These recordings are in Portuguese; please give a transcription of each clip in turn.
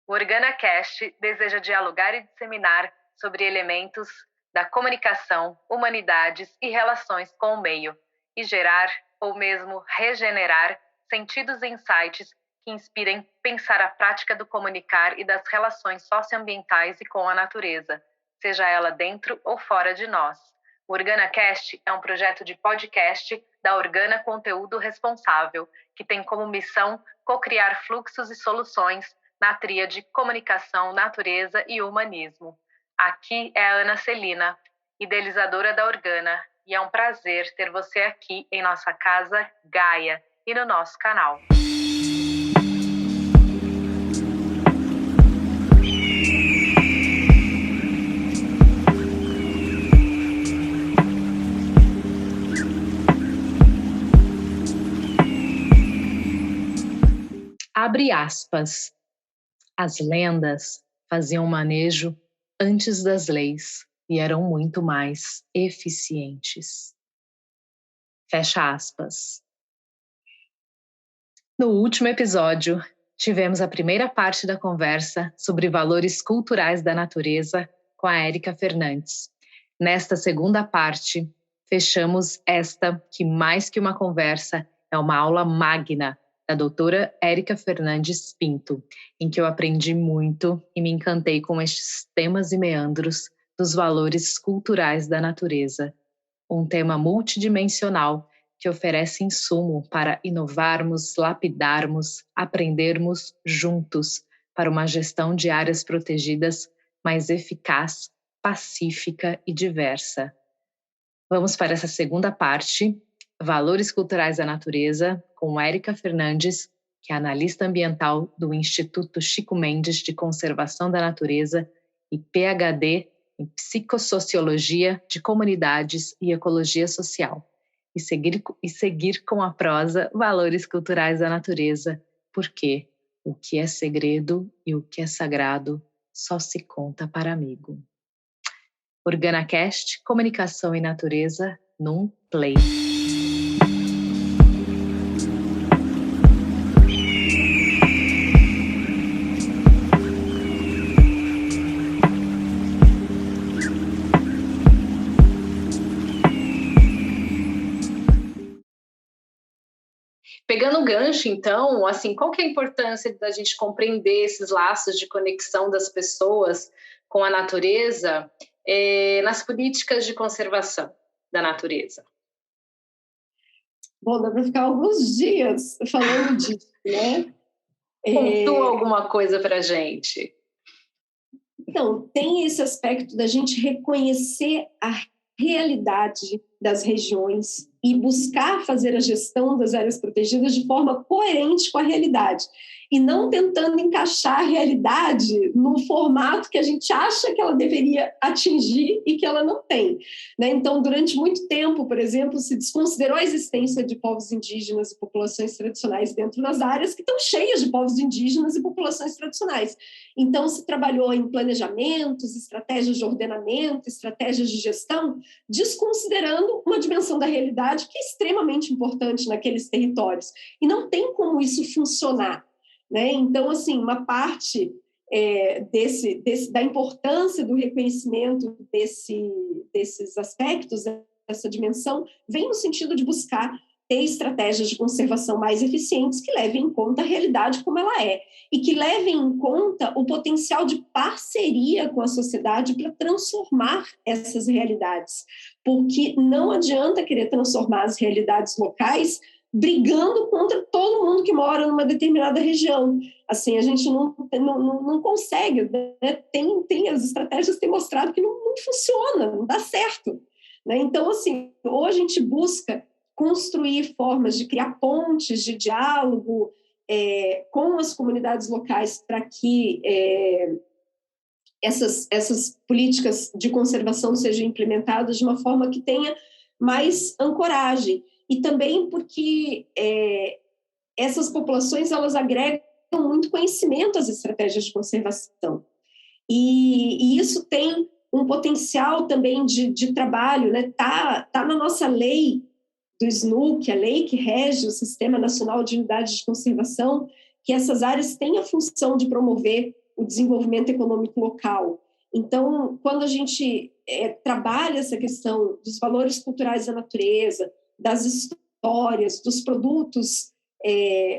O OrganaCast deseja dialogar e disseminar sobre elementos da comunicação, humanidades e relações com o meio, e gerar, ou mesmo regenerar, sentidos e insights que inspirem pensar a prática do comunicar e das relações socioambientais e com a natureza, seja ela dentro ou fora de nós. O OrganaCast é um projeto de podcast da Organa Conteúdo Responsável, que tem como missão co-criar fluxos e soluções na tríade comunicação, natureza e humanismo. Aqui é a Ana Celina, idealizadora da Organa, e é um prazer ter você aqui em nossa casa Gaia e no nosso canal. Abre aspas. As lendas faziam manejo antes das leis e eram muito mais eficientes. Fecha aspas. No último episódio, tivemos a primeira parte da conversa sobre valores culturais da natureza com a Érica Fernandes. Nesta segunda parte, fechamos esta que, mais que uma conversa, é uma aula magna da doutora Érica Fernandes Pinto, em que eu aprendi muito e me encantei com estes temas e meandros dos valores culturais da natureza. Um tema multidimensional que oferece insumo para inovarmos, lapidarmos, aprendermos juntos para uma gestão de áreas protegidas mais eficaz, pacífica e diversa. Vamos para essa segunda parte, Valores Culturais da Natureza, com Érica Fernandes, que é analista ambiental do Instituto Chico Mendes de Conservação da Natureza e PhD em Psicossociologia de Comunidades e Ecologia Social. E seguir com a prosa Valores Culturais da Natureza, porque o que é segredo e o que é sagrado só se conta para amigo. OrganaCast, Comunicação e Natureza, num play. Pegando o gancho, então, assim, qual que é a importância da gente compreender esses laços de conexão das pessoas com a natureza nas políticas de conservação da natureza? Bom, dá para ficar alguns dias falando disso, né? Pontua alguma coisa para a gente. Então, tem esse aspecto da gente reconhecer a realidade das regiões e buscar fazer a gestão das áreas protegidas de forma coerente com a realidade e não tentando encaixar a realidade no formato que a gente acha que ela deveria atingir e que ela não tem, né? Então, durante muito tempo, por exemplo, se desconsiderou a existência de povos indígenas e populações tradicionais dentro das áreas que estão cheias de povos indígenas e populações tradicionais. Então, se trabalhou em planejamentos, estratégias de ordenamento, estratégias de gestão, desconsiderando uma dimensão da realidade que é extremamente importante naqueles territórios. E não tem como isso funcionar, né? Então, assim, uma parte da importância do reconhecimento desses aspectos, dessa dimensão, vem no sentido de buscar ter estratégias de conservação mais eficientes que levem em conta a realidade como ela é e que levem em conta o potencial de parceria com a sociedade para transformar essas realidades, porque não adianta querer transformar as realidades locais brigando contra todo mundo que mora numa determinada região. Assim, a gente não consegue, né? As estratégias têm mostrado que não funciona, não dá certo, né? Então, assim, ou a gente busca construir formas de criar pontes de diálogo com as comunidades locais para que essas políticas de conservação sejam implementadas de uma forma que tenha mais ancoragem. E também porque essas populações elas agregam muito conhecimento às estratégias de conservação. E isso tem um potencial também de trabalho, né? Tá na nossa lei do SNUC, a lei que rege o Sistema Nacional de Unidades de Conservação, que essas áreas têm a função de promover o desenvolvimento econômico local. Então, quando a gente trabalha essa questão dos valores culturais da natureza, das histórias, dos produtos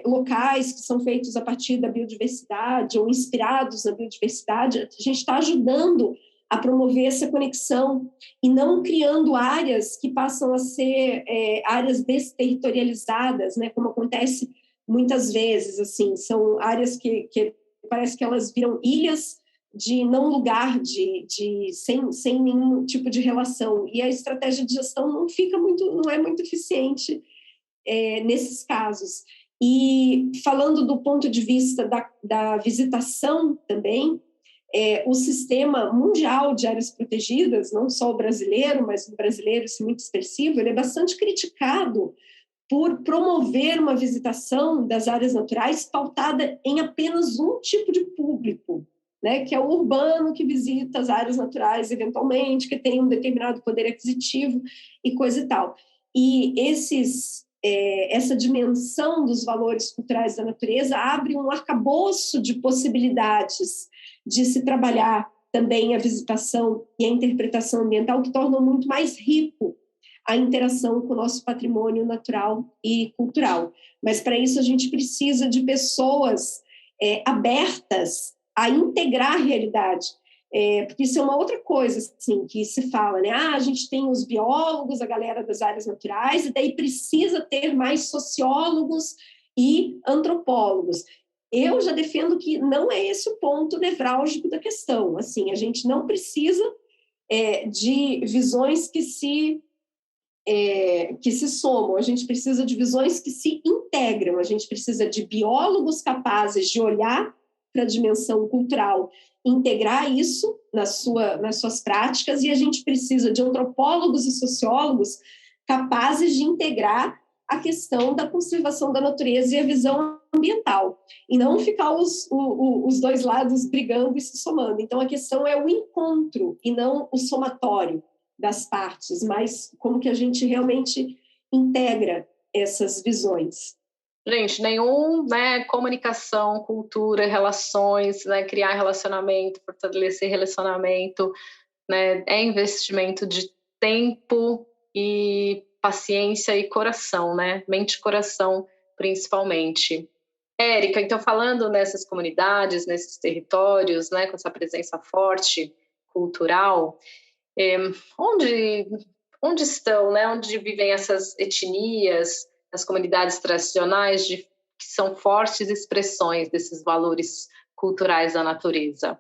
locais que são feitos a partir da biodiversidade ou inspirados na biodiversidade, a gente está ajudando a promover essa conexão e não criando áreas que passam a ser áreas desterritorializadas, né, como acontece muitas vezes, assim, são áreas que parece que elas viram ilhas de não lugar, sem nenhum tipo de relação, e a estratégia de gestão não é muito eficiente nesses casos. E falando do ponto de vista da visitação também, o sistema mundial de áreas protegidas, não só o brasileiro, mas o brasileiro, isso é muito expressivo, ele é bastante criticado por promover uma visitação das áreas naturais pautada em apenas um tipo de público, né, que é o urbano que visita as áreas naturais eventualmente, que tem um determinado poder aquisitivo e coisa e tal. E essa dimensão dos valores culturais da natureza abre um arcabouço de possibilidades de se trabalhar também a visitação e a interpretação ambiental, que tornam muito mais rico a interação com o nosso patrimônio natural e cultural. Mas, para isso, a gente precisa de pessoas abertas a integrar a realidade. Porque isso é uma outra coisa assim, que se fala, né? A gente tem os biólogos, a galera das áreas naturais, e daí precisa ter mais sociólogos e antropólogos. Eu já defendo que não é esse o ponto nevrálgico da questão. Assim, a gente não precisa de visões que se somam, a gente precisa de visões que se integram, a gente precisa de biólogos capazes de olhar para a dimensão cultural, integrar isso nas suas práticas, e a gente precisa de antropólogos e sociólogos capazes de integrar a questão da conservação da natureza e a visão ambiental, e não ficar os dois lados brigando e se somando. Então, a questão é o encontro e não o somatório das partes, mas como que a gente realmente integra essas visões. Gente, comunicação, cultura, relações, né, criar relacionamento, fortalecer relacionamento, né, é investimento de tempo e paciência e coração, né, mente e coração principalmente. Érica, então falando nessas comunidades, nesses territórios, né, com essa presença forte cultural, onde estão, né, onde vivem essas etnias, as comunidades tradicionais que são fortes expressões desses valores culturais da natureza?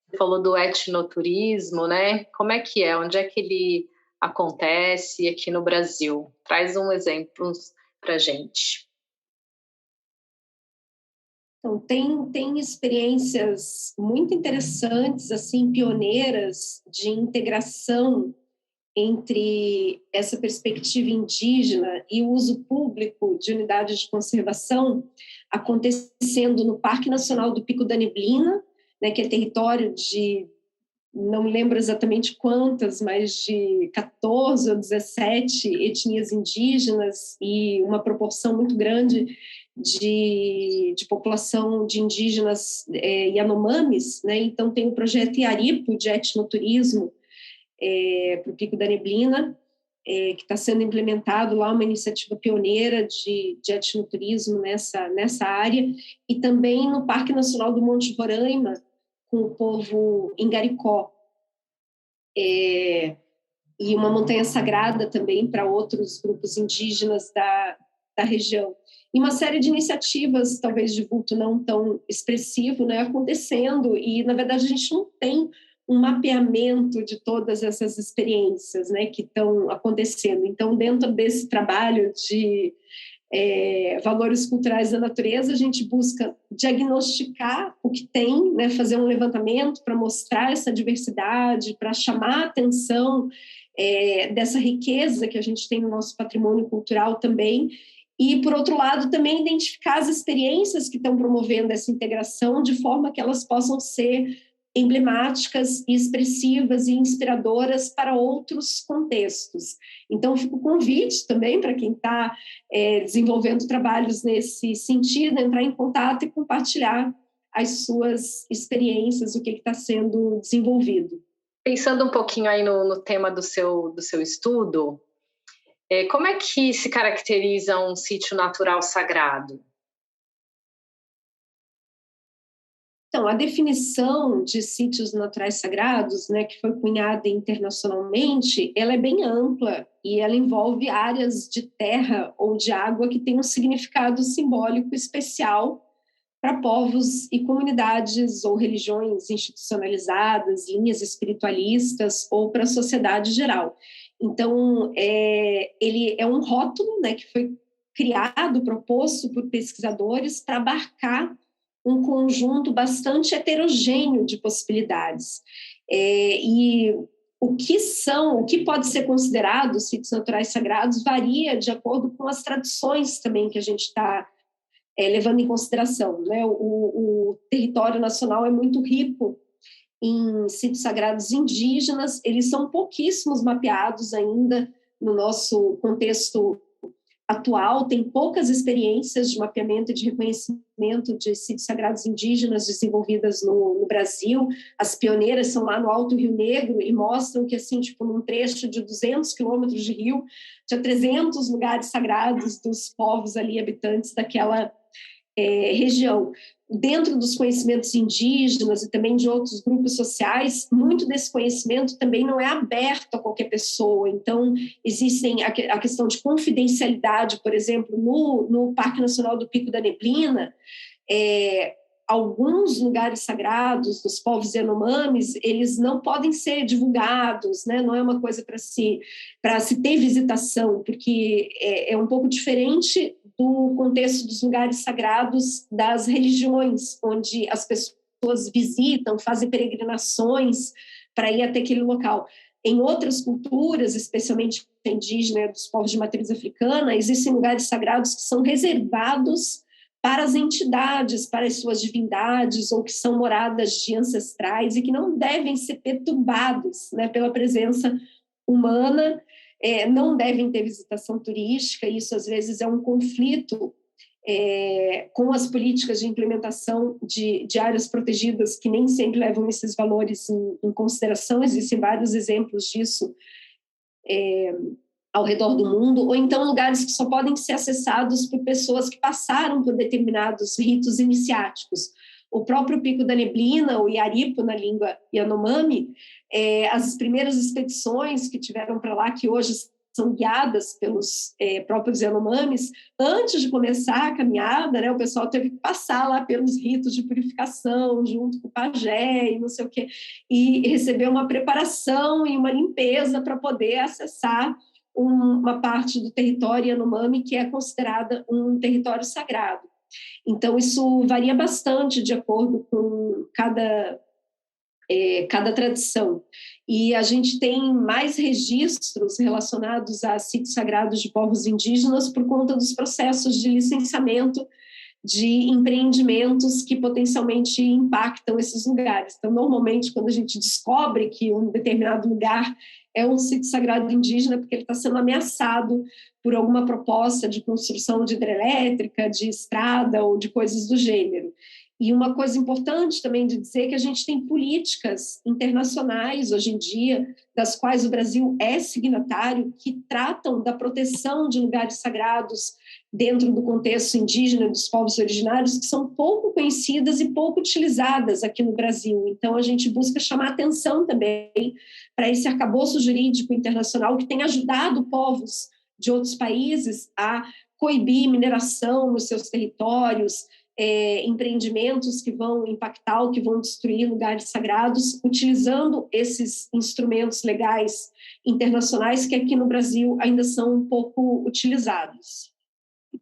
Você falou do etnoturismo, né? Como é que é? Onde é que ele acontece aqui no Brasil? Traz um exemplo para a gente. Então, tem experiências muito interessantes, assim, pioneiras de integração entre essa perspectiva indígena e o uso público de unidades de conservação acontecendo no Parque Nacional do Pico da Neblina, né, que é território de, não me lembro exatamente quantas, mas de 14 ou 17 etnias indígenas e uma proporção muito grande de população de indígenas Yanomamis, né? Então tem o projeto Iaripo de etnoturismo para o Pico da Neblina, que está sendo implementado lá, uma iniciativa pioneira de etnoturismo nessa área, e também no Parque Nacional do Monte Roraima, com o povo Ingaricó, e uma montanha sagrada também para outros grupos indígenas da região. E uma série de iniciativas, talvez de vulto não tão expressivo, né, acontecendo, e, na verdade, a gente não tem um mapeamento de todas essas experiências, né, que estão acontecendo. Então, dentro desse trabalho de valores culturais da natureza, a gente busca diagnosticar o que tem, né, fazer um levantamento para mostrar essa diversidade, para chamar a atenção dessa riqueza que a gente tem no nosso patrimônio cultural também, e, por outro lado, também identificar as experiências que estão promovendo essa integração de forma que elas possam ser emblemáticas e expressivas e inspiradoras para outros contextos. Então, fica o convite também para quem está desenvolvendo trabalhos nesse sentido, entrar em contato e compartilhar as suas experiências, o que está sendo desenvolvido. Pensando um pouquinho aí no tema do seu estudo, como é que se caracteriza um sítio natural sagrado? Então, a definição de sítios naturais sagrados, né, que foi cunhada internacionalmente, ela é bem ampla e ela envolve áreas de terra ou de água que têm um significado simbólico especial para povos e comunidades ou religiões institucionalizadas, linhas espiritualistas ou para a sociedade geral. Então, ele é um rótulo, né, que foi criado, proposto por pesquisadores para abarcar um conjunto bastante heterogêneo de possibilidades. E o que pode ser considerado sítios naturais sagrados varia de acordo com as tradições também que a gente está levando em consideração, né? O território nacional é muito rico em sítios sagrados indígenas, eles são pouquíssimos mapeados ainda no nosso contexto atual, tem poucas experiências de mapeamento e de reconhecimento de sítios sagrados indígenas desenvolvidas no Brasil. As pioneiras são lá no Alto Rio Negro e mostram que, assim, tipo, num trecho de 200 quilômetros de rio, tinha 300 lugares sagrados dos povos ali, habitantes daquela região. Dentro dos conhecimentos indígenas e também de outros grupos sociais, muito desse conhecimento também não é aberto a qualquer pessoa. Então, existem a questão de confidencialidade, por exemplo, no Parque Nacional do Pico da Neblina, alguns lugares sagrados dos povos Yanomamis, eles não podem ser divulgados, né? Não é uma coisa para se ter visitação, porque é um pouco diferente do contexto dos lugares sagrados das religiões, onde as pessoas visitam, fazem peregrinações para ir até aquele local. Em outras culturas, especialmente indígena, dos povos de matriz africana, existem lugares sagrados que são reservados para as entidades, para as suas divindades, ou que são moradas de ancestrais e que não devem ser perturbados, né, pela presença humana, não devem ter visitação turística, isso às vezes é um conflito com as políticas de implementação de áreas protegidas, que nem sempre levam esses valores em consideração, existem vários exemplos disso ao redor do mundo, ou então lugares que só podem ser acessados por pessoas que passaram por determinados ritos iniciáticos. O próprio Pico da Neblina, o Iaripo na língua Yanomami, as primeiras expedições que tiveram para lá, que hoje são guiadas pelos próprios Yanomamis, antes de começar a caminhada, né, o pessoal teve que passar lá pelos ritos de purificação, junto com o pajé e não sei o quê, e receber uma preparação e uma limpeza para poder acessar uma parte do território Yanomami que é considerada um território sagrado. Então, isso varia bastante de acordo com cada tradição. E a gente tem mais registros relacionados a sítios sagrados de povos indígenas por conta dos processos de licenciamento de empreendimentos que potencialmente impactam esses lugares. Então, normalmente, quando a gente descobre que um determinado lugar é um sítio sagrado indígena, porque ele está sendo ameaçado por alguma proposta de construção de hidrelétrica, de estrada ou de coisas do gênero. E uma coisa importante também de dizer é que a gente tem políticas internacionais hoje em dia, das quais o Brasil é signatário, que tratam da proteção de lugares sagrados dentro do contexto indígena dos povos originários, que são pouco conhecidas e pouco utilizadas aqui no Brasil. Então, a gente busca chamar atenção também para esse arcabouço jurídico internacional que tem ajudado povos de outros países a coibir mineração nos seus territórios, empreendimentos que vão impactar ou que vão destruir lugares sagrados, utilizando esses instrumentos legais internacionais que aqui no Brasil ainda são um pouco utilizados.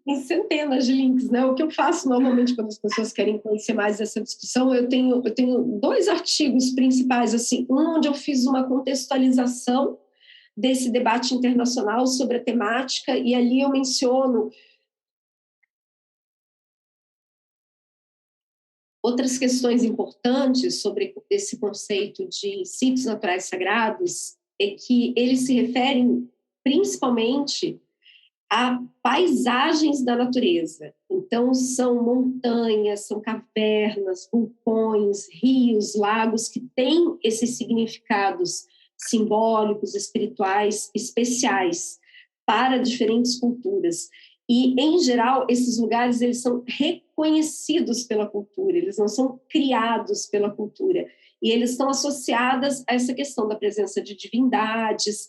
Tem centenas de links, né? O que eu faço normalmente quando as pessoas querem conhecer mais dessa discussão, eu tenho 2 artigos principais, assim, um onde eu fiz uma contextualização desse debate internacional sobre a temática, e ali eu menciono outras questões importantes sobre esse conceito de sítios naturais sagrados, é que eles se referem principalmente a paisagens da natureza. Então, são montanhas, são cavernas, vulcões, rios, lagos, que têm esses significados simbólicos, espirituais, especiais para diferentes culturas. E, em geral, esses lugares eles são reconhecidos pela cultura, eles não são criados pela cultura. E eles estão associados a essa questão da presença de divindades,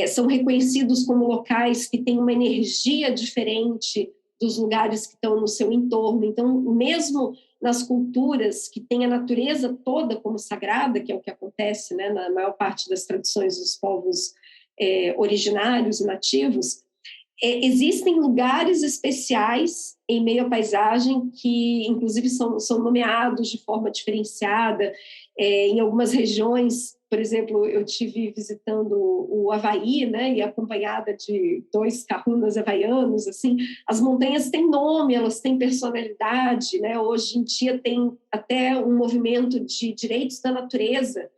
são reconhecidos como locais que têm uma energia diferente dos lugares que estão no seu entorno. Então, mesmo nas culturas que têm a natureza toda como sagrada, que é o que acontece, né, na maior parte das tradições dos povos originários e nativos, existem lugares especiais em meio à paisagem que, inclusive, são nomeados de forma diferenciada. Em algumas regiões, por exemplo, eu estive visitando o Havaí, né, e acompanhada de 2 kahunas havaianos, assim, as montanhas têm nome, elas têm personalidade, né? Hoje em dia tem até um movimento de direitos da natureza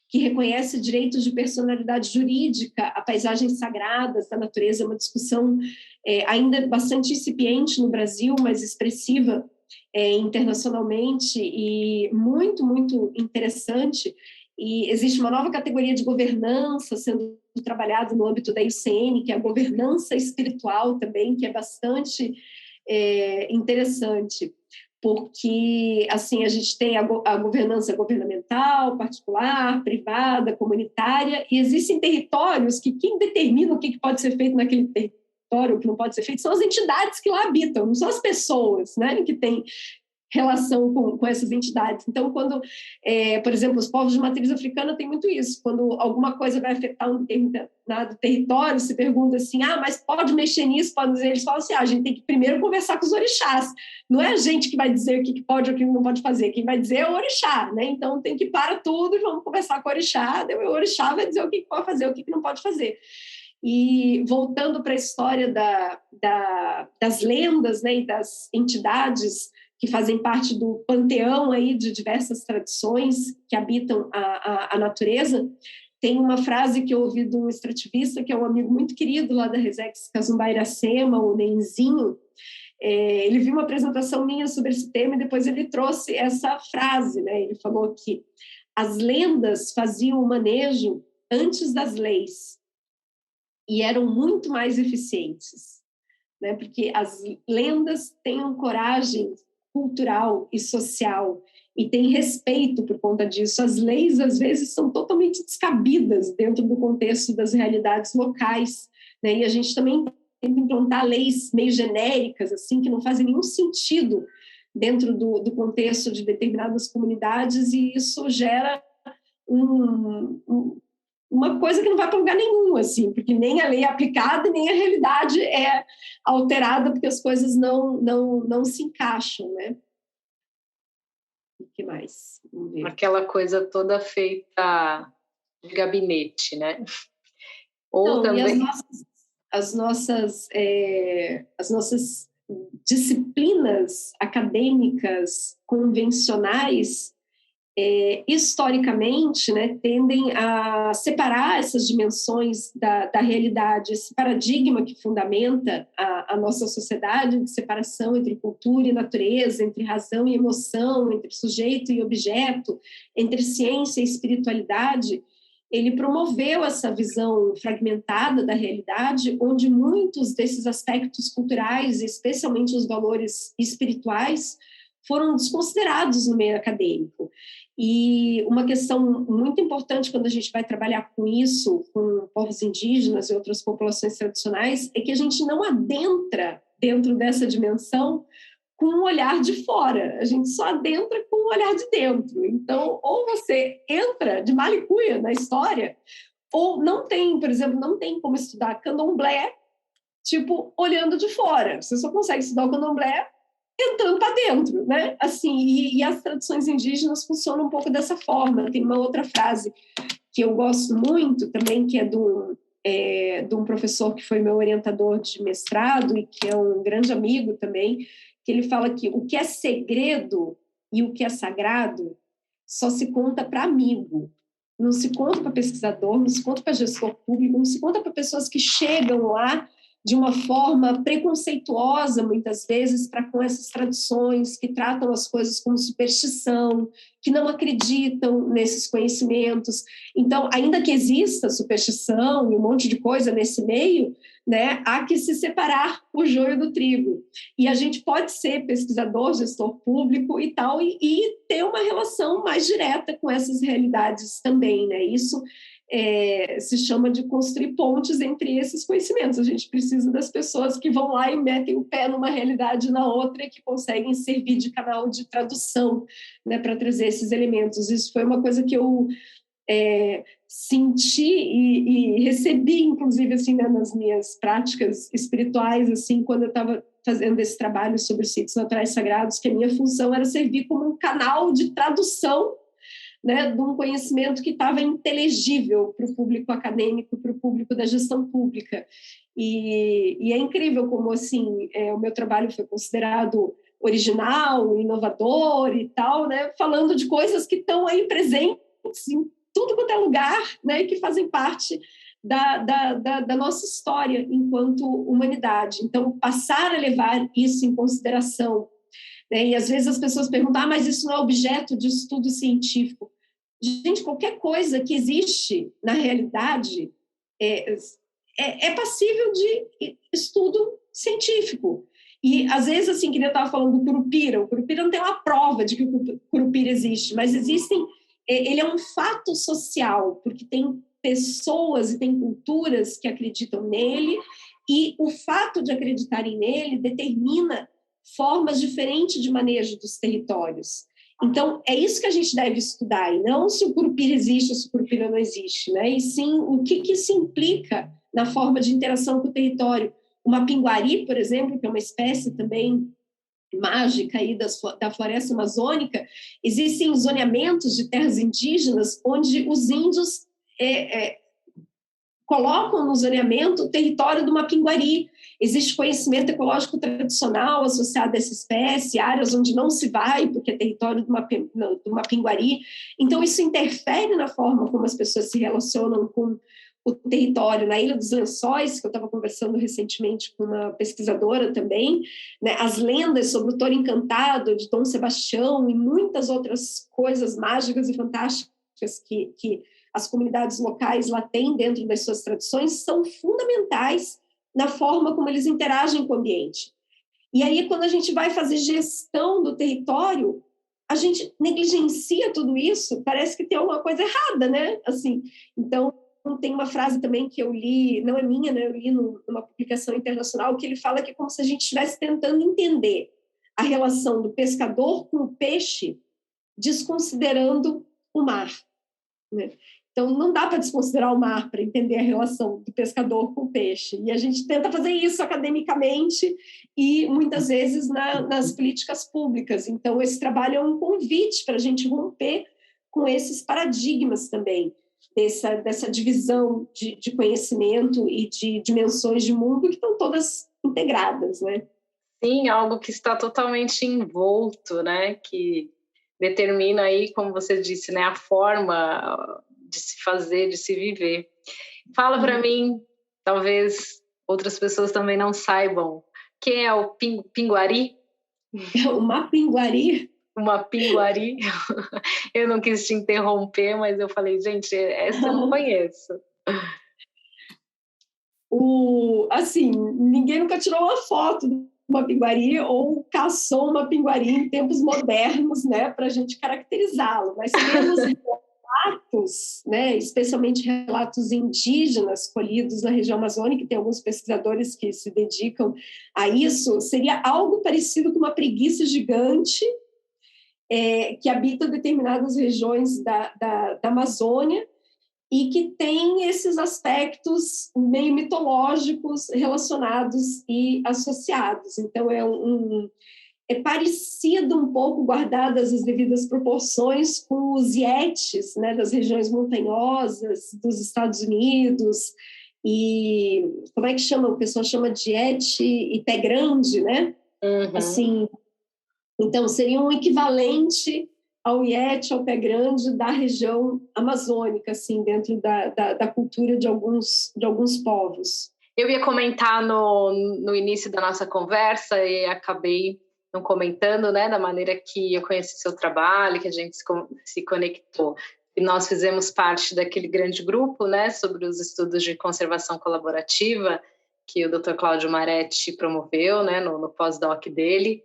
que reconhece direitos de personalidade jurídica a paisagens sagradas da natureza. É uma discussão ainda bastante incipiente no Brasil, mas expressiva internacionalmente e muito, muito interessante. E existe uma nova categoria de governança sendo trabalhada no âmbito da IUCN, que é a governança espiritual também, que é bastante interessante, porque assim a gente tem a governança governamental, particular, privada, comunitária, e existem territórios que quem determina o que pode ser feito naquele território, o que não pode ser feito, são as entidades que lá habitam, não são as pessoas, né, que têm relação com essas entidades. Então, quando, por exemplo, os povos de matriz africana têm muito isso. Quando alguma coisa vai afetar um determinado território, se pergunta assim, mas pode mexer nisso? Pode dizer? Eles falam assim, a gente tem que primeiro conversar com os orixás. Não é a gente que vai dizer o que pode ou o que não pode fazer. Quem vai dizer é o orixá, né? Então, tem que parar tudo e vamos conversar com o orixá. Daí o orixá vai dizer o que pode fazer, o que não pode fazer. E voltando para a história das lendas, né, e das entidades que fazem parte do panteão aí de diversas tradições que habitam a natureza, tem uma frase que eu ouvi de um extrativista, que é um amigo muito querido lá da Resex Kazumba Iracema, o Nenzinho. Ele viu uma apresentação minha sobre esse tema e depois ele trouxe essa frase, né? Ele falou que as lendas faziam o manejo antes das leis e eram muito mais eficientes, né? Porque as lendas têm coragem cultural e social e tem respeito por conta disso. As leis, às vezes, são totalmente descabidas dentro do contexto das realidades locais, né? E a gente também tenta implantar leis meio genéricas, assim, que não fazem nenhum sentido dentro do contexto de determinadas comunidades, e isso gera uma coisa que não vai para lugar nenhum, assim, porque nem a lei é aplicada, nem a realidade é alterada, porque as coisas não se encaixam, né? O que mais? Vamos ver. Aquela coisa toda feita de gabinete, né? Ou não, também... E as nossas disciplinas acadêmicas convencionais, historicamente, né, tendem a separar essas dimensões da realidade, esse paradigma que fundamenta a nossa sociedade de separação entre cultura e natureza, entre razão e emoção, entre sujeito e objeto, entre ciência e espiritualidade. Ele promoveu essa visão fragmentada da realidade, onde muitos desses aspectos culturais, especialmente os valores espirituais, foram desconsiderados no meio acadêmico. E uma questão muito importante quando a gente vai trabalhar com isso, com povos indígenas e outras populações tradicionais, é que a gente não adentra dentro dessa dimensão com um olhar de fora, a gente só adentra com um olhar de dentro. Então, ou você entra de malicuia na história, ou não tem, por exemplo, não tem como estudar candomblé, tipo, olhando de fora. Você só consegue estudar o candomblé entrando para dentro, né? Assim, e as tradições indígenas funcionam um pouco dessa forma. Tem uma outra frase que eu gosto muito também, que é de um professor que foi meu orientador de mestrado e que é um grande amigo também, que ele fala que o que é segredo e o que é sagrado só se conta para amigo, não se conta para pesquisador, não se conta para gestor público, não se conta para pessoas que chegam lá de uma forma preconceituosa, muitas vezes, para com essas tradições que tratam as coisas como superstição, que não acreditam nesses conhecimentos. Então, ainda que exista superstição e um monte de coisa nesse meio, né, há que se separar o joio do trigo. E a gente pode ser pesquisador, gestor público e tal, e ter uma relação mais direta com essas realidades também, né? Isso se chama de construir pontes entre esses conhecimentos. A gente precisa das pessoas que vão lá e metem o pé numa realidade e na outra, e que conseguem servir de canal de tradução, né, para trazer esses elementos. Isso foi uma coisa que eu senti e recebi, inclusive, assim, né, nas minhas práticas espirituais, assim, quando eu estava fazendo esse trabalho sobre os sítios naturais sagrados, que a minha função era servir como um canal de tradução, né, de um conhecimento que estava inteligível para o público acadêmico, para o público da gestão pública. E é incrível como, assim, o meu trabalho foi considerado original, inovador e tal, né, falando de coisas que estão aí presentes em tudo quanto é lugar, né, e que fazem parte da nossa história enquanto humanidade. Então, passar a levar isso em consideração, né? E às vezes as pessoas perguntam, mas isso não é objeto de estudo científico. Gente, qualquer coisa que existe na realidade é passível de estudo científico. E às vezes, assim, que eu estava falando do Curupira, o Curupira não tem uma prova de que o Curupira existe, mas ele é um fato social, porque tem pessoas e tem culturas que acreditam nele, e o fato de acreditarem nele determina formas diferentes de manejo dos territórios. Então, é isso que a gente deve estudar, e não se o Curupira existe ou se o Curupira não existe, né? E sim o que isso implica na forma de interação com o território. O mapinguari, por exemplo, que é uma espécie também mágica aí da floresta amazônica, existem zoneamentos de terras indígenas onde os índios colocam no zoneamento o território do mapinguari. Existe conhecimento ecológico tradicional associado a essa espécie, áreas onde não se vai, porque é território do mapinguari. Então, isso interfere na forma como as pessoas se relacionam com o território. Na Ilha dos Lençóis, que eu estava conversando recentemente com uma pesquisadora também, né, as lendas sobre o touro encantado de Dom Sebastião e muitas outras coisas mágicas e fantásticas que as comunidades locais lá têm dentro das suas tradições são fundamentais na forma como eles interagem com o ambiente. E aí, quando a gente vai fazer gestão do território, a gente negligencia tudo isso, parece que tem alguma coisa errada, né? Assim, então, tem uma frase também que eu li, não é minha, né? Eu li numa publicação internacional, que ele fala que é como se a gente estivesse tentando entender a relação do pescador com o peixe, desconsiderando o mar, né? Então, não dá para desconsiderar o mar para entender a relação do pescador com o peixe. E a gente tenta fazer isso academicamente e, muitas vezes, nas políticas públicas. Então, esse trabalho é um convite para a gente romper com esses paradigmas também, dessa divisão de conhecimento e de dimensões de mundo que estão todas integradas, né? Sim, algo que está totalmente envolto, né? Que determina aí, como você disse, né, a forma de se fazer, de se viver. Fala para mim, talvez outras pessoas também não saibam, quem é o pinguari? O mapinguari? O mapinguari. Eu não quis te interromper, mas eu falei, gente, essa eu não conheço. Assim, ninguém nunca tirou uma foto do mapinguari ou caçou um mapinguari em tempos modernos, né, para a gente caracterizá-lo, mas temos relatos, né, especialmente relatos indígenas colhidos na região amazônica, tem alguns pesquisadores que se dedicam a isso, seria algo parecido com uma preguiça gigante que habita determinadas regiões da Amazônia e que tem esses aspectos meio mitológicos relacionados e associados. Então, é parecido um pouco, guardadas as devidas proporções, com os Yetis, né, das regiões montanhosas dos Estados Unidos. E como é que chama? O pessoal chama de Yeti e pé grande, né? Uhum. Assim, então, seria um equivalente ao Yeti, ao pé grande da região amazônica, assim, dentro da cultura de alguns povos. Eu ia comentar no início da nossa conversa e acabei não comentando, né, da maneira que eu conheci seu trabalho, que a gente se conectou. E nós fizemos parte daquele grande grupo, né, sobre os estudos de conservação colaborativa que o Dr. Cláudio Maretti promoveu, né, no pós-doc dele.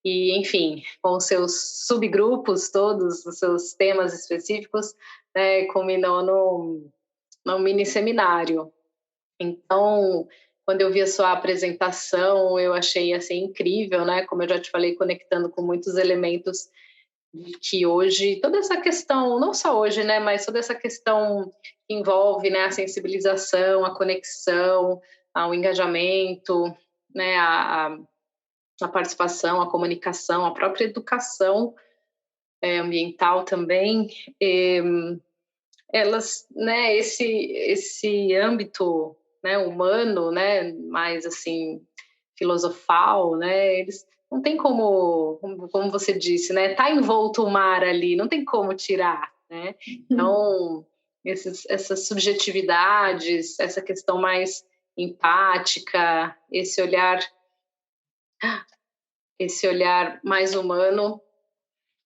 E, enfim, com os seus subgrupos todos, os seus temas específicos, né, culminou no mini seminário. Então, quando eu vi a sua apresentação, eu achei assim incrível, né? Como eu já te falei, conectando com muitos elementos que hoje, toda essa questão, não só hoje, né, mas toda essa questão que envolve, né, a sensibilização, a conexão, o engajamento, né, a participação, a comunicação, a própria educação ambiental também, elas, né, esse âmbito, né, humano, né, mais assim filosofal, né, eles não tem como você disse, né, tá envolto o mar ali, não tem como tirar, né? Então essas subjetividades, essa questão mais empática, esse olhar mais humano,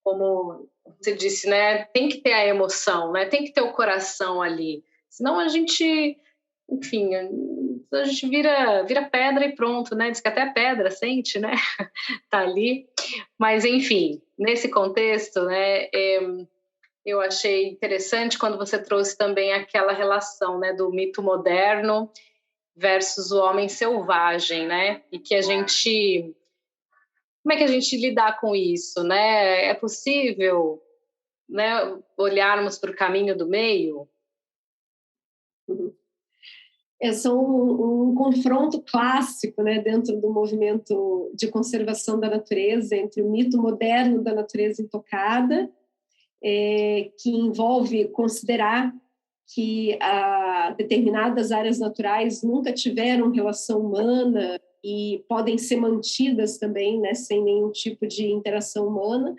como você disse, né, tem que ter a emoção, né, tem que ter o coração ali, senão a gente, enfim, a gente vira pedra e pronto, né, diz que até a pedra sente, né, tá ali, mas enfim, nesse contexto, né, eu achei interessante quando você trouxe também aquela relação, né, do mito moderno versus o homem selvagem, né, e que a gente... Como é que a gente lidar com isso, né? É possível, né, olharmos para o caminho do meio? Esse é um confronto clássico, né, dentro do movimento de conservação da natureza, entre o mito moderno da natureza intocada, que envolve considerar que determinadas áreas naturais nunca tiveram relação humana e podem ser mantidas também, né, sem nenhum tipo de interação humana,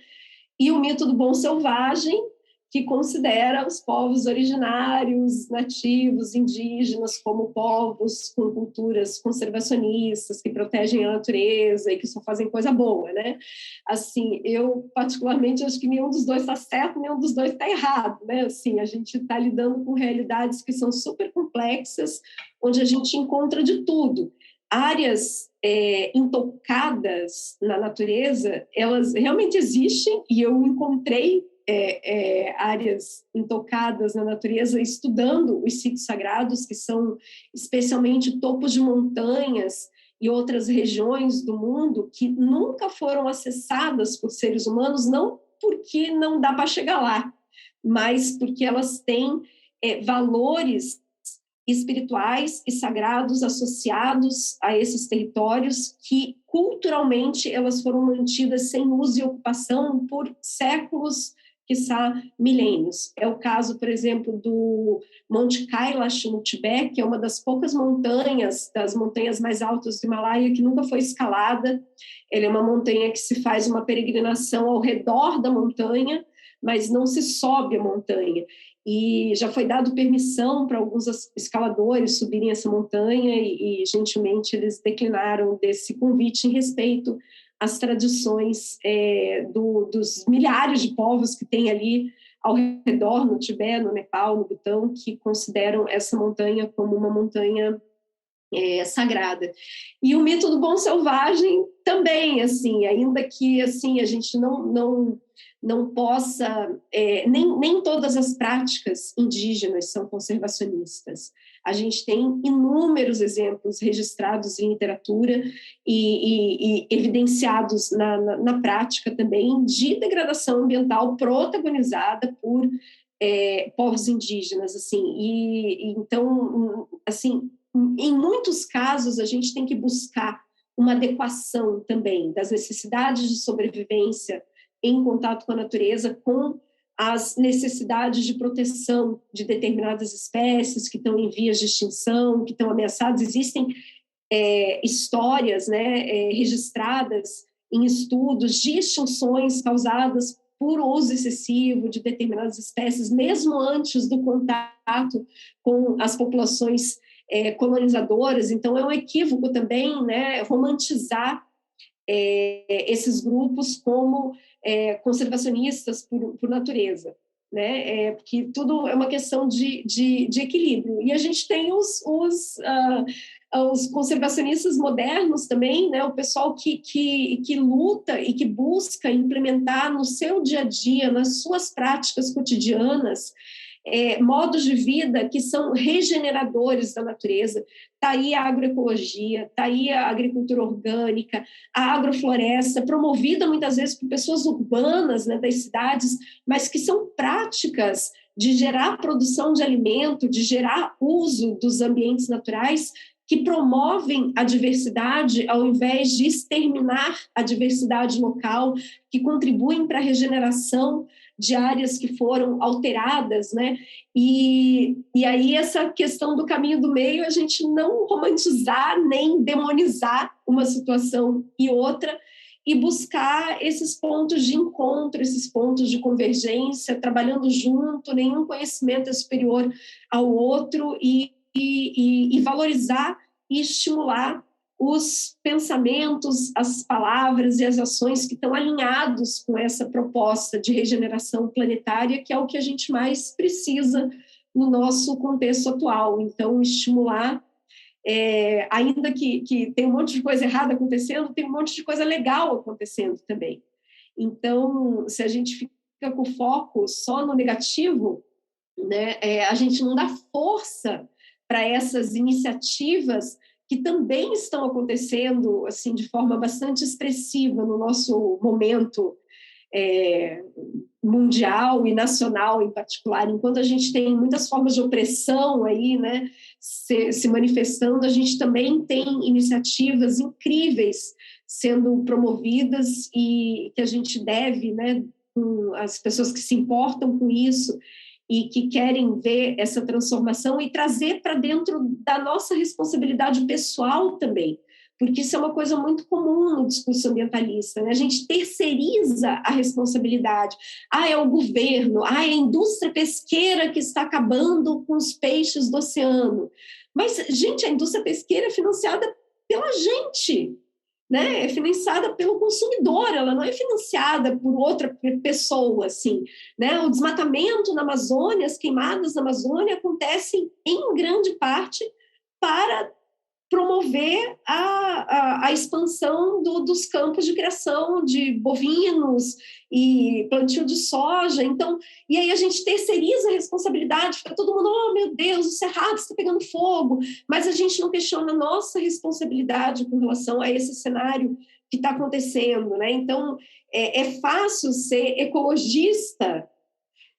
e o mito do bom selvagem, que considera os povos originários, nativos, indígenas, como povos com culturas conservacionistas, que protegem a natureza e que só fazem coisa boa, né? Assim, eu particularmente acho que nenhum dos dois está certo, nenhum dos dois está errado, né? Assim, a gente está lidando com realidades que são super complexas, onde a gente encontra de tudo. Áreas intocadas na natureza, elas realmente existem, e eu encontrei áreas intocadas na natureza estudando os sítios sagrados, que são especialmente topos de montanhas e outras regiões do mundo que nunca foram acessadas por seres humanos, não porque não dá para chegar lá, mas porque elas têm valores espirituais e sagrados associados a esses territórios que, culturalmente, elas foram mantidas sem uso e ocupação por séculos, quiçá milênios. É o caso, por exemplo, do Monte Kailash, no Tibete, que é uma das poucas montanhas, das montanhas mais altas do Himalaia, que nunca foi escalada. Ele é uma montanha que se faz uma peregrinação ao redor da montanha, mas não se sobe a montanha. E já foi dado permissão para alguns escaladores subirem essa montanha e gentilmente eles declinaram desse convite em respeito às tradições dos milhares de povos que tem ali ao redor, no Tibete, no Nepal, no Butão, que consideram essa montanha como uma montanha sagrada. E o mito do bom selvagem também, assim, ainda que assim a gente não possa, nem todas as práticas indígenas são conservacionistas. A gente tem inúmeros exemplos registrados em literatura e evidenciados na prática também de degradação ambiental protagonizada por povos indígenas, assim. E então, assim, em muitos casos a gente tem que buscar uma adequação também das necessidades de sobrevivência em contato com a natureza, com as necessidades de proteção de determinadas espécies que estão em vias de extinção, que estão ameaçadas. Existem histórias, né, registradas em estudos de extinções causadas por uso excessivo de determinadas espécies, mesmo antes do contato com as populações colonizadoras. Então, é um equívoco também, né, romantizar esses grupos como conservacionistas por natureza, né? Porque tudo é uma questão de equilíbrio. E a gente tem os conservacionistas modernos também, né? O pessoal que luta e que busca implementar no seu dia a dia, nas suas práticas cotidianas, modos de vida que são regeneradores da natureza. Está aí a agroecologia, está aí a agricultura orgânica, a agrofloresta, promovida muitas vezes por pessoas urbanas, né, das cidades, mas que são práticas de gerar produção de alimento, de gerar uso dos ambientes naturais, que promovem a diversidade ao invés de exterminar a diversidade local, que contribuem para a regeneração de áreas que foram alteradas, né? E aí essa questão do caminho do meio, a gente não romantizar nem demonizar uma situação e outra, e buscar esses pontos de encontro, esses pontos de convergência, trabalhando junto, nenhum conhecimento é superior ao outro, e valorizar e estimular os pensamentos, as palavras e as ações que estão alinhados com essa proposta de regeneração planetária, que é o que a gente mais precisa no nosso contexto atual. Então, estimular, ainda que tem um monte de coisa errada acontecendo, tem um monte de coisa legal acontecendo também. Então, se a gente fica com foco só no negativo, né, a gente não dá força para essas iniciativas que também estão acontecendo assim de forma bastante expressiva no nosso momento mundial e nacional em particular. Enquanto a gente tem muitas formas de opressão aí, né, se manifestando, a gente também tem iniciativas incríveis sendo promovidas e que a gente deve, né, as pessoas que se importam com isso e que querem ver essa transformação e trazer para dentro da nossa responsabilidade pessoal também, porque isso é uma coisa muito comum no discurso ambientalista, né? A gente terceiriza a responsabilidade. É o governo, é a indústria pesqueira que está acabando com os peixes do oceano. Mas, gente, a indústria pesqueira é financiada pela gente, né? É financiada pelo consumidor, ela não é financiada por outra pessoa, assim, né? O desmatamento na Amazônia, as queimadas na Amazônia acontecem em grande parte para promover a expansão dos campos de criação de bovinos e plantio de soja. Então, e aí a gente terceiriza a responsabilidade, fica todo mundo, oh meu Deus, o Cerrado está pegando fogo, mas a gente não questiona a nossa responsabilidade com relação a esse cenário que está acontecendo, né? Então, é fácil ser ecologista